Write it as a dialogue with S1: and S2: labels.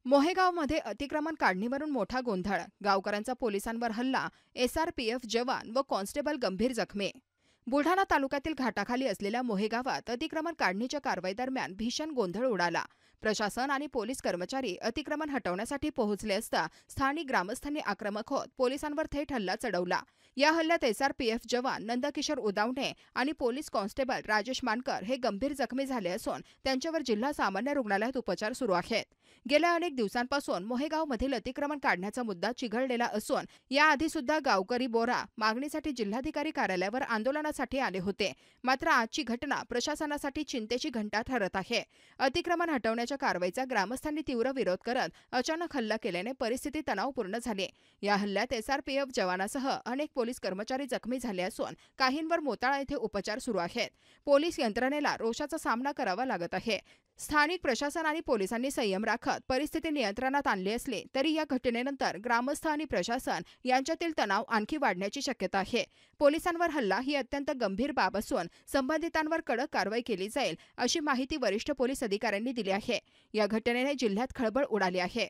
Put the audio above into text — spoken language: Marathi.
S1: मोहेगावमध्ये अतिक्रमण काढणीवरून मोठा गोंधळ. गावकऱ्यांचा पोलिसांवर हल्ला. एसआरपीएफ जवान व कॉन्स्टेबल गंभीर जखमी. बुलढाणा तालुक्यातील घाटाखाली असलेल्या मोहेगावात अतिक्रमण काढणीच्या कारवाईदरम्यान भीषण गोंधळ उडाला. प्रशासन आणि पोलीस कर्मचारी अतिक्रमण हटवण्यासाठी पोहोचले असता स्थानिक ग्रामस्थांनी आक्रमक होत पोलिसांवर थेट हल्ला चढवला. या हल्ल्यात एसआरपीएफ जवान नंदकिशोर उदावणे आणि पोलीस कॉन्स्टेबल राजेश मानकर हे गंभीर जखमी झाले असून त्यांच्यावर जिल्हा सामान्य रुग्णालयात उपचार सुरू आहेत. गेल्या अनेक दिवसांपासून मोहेगावमधील अतिक्रमण काढण्याचा मुद्दा चिघळलेला असून याआधी सुद्धा गावकरी बोरा मागणीसाठी जिल्हाधिकारी कार्यालयावर आंदोलनासाठी आले होते. मात्र आजची घटना प्रशासनासाठी चिंतेची घंटा ठरत आहे. अतिक्रमण हटवण्याच्या कारवाईचा ग्रामस्थांनी तीव्र विरोध करत अचानक हल्ला केल्याने परिस्थिती तणावपूर्ण झाली. या हल्ल्यात एसआरपीएफ जवानासह अनेक पोलीस कर्मचारी जखमी झाले असून काहींवर मोताळा येथे उपचार सुरू आहेत. पोलीस यंत्रणेला रोषाचा सामना करावा लागत आहे. स्थानिक प्रशासन आणि पोलिसांनी संयम राखत परिस्थिती नियंत्रणात आणली असली तरी या घटनेनंतर ग्रामस्थ आणि प्रशासन यांच्यातील तणाव आणखी वाढण्याची शक्यता आहे. पोलिसांवर हल्ला ही अत्यंत गंभीर बाब असून संबंधितांवर कडक कारवाई केली जाईल अशी माहिती वरिष्ठ पोलीस अधिकाऱ्यांनी दिली आहे. या घटनेने जिल्ह्यात खळबळ उडाली आहे.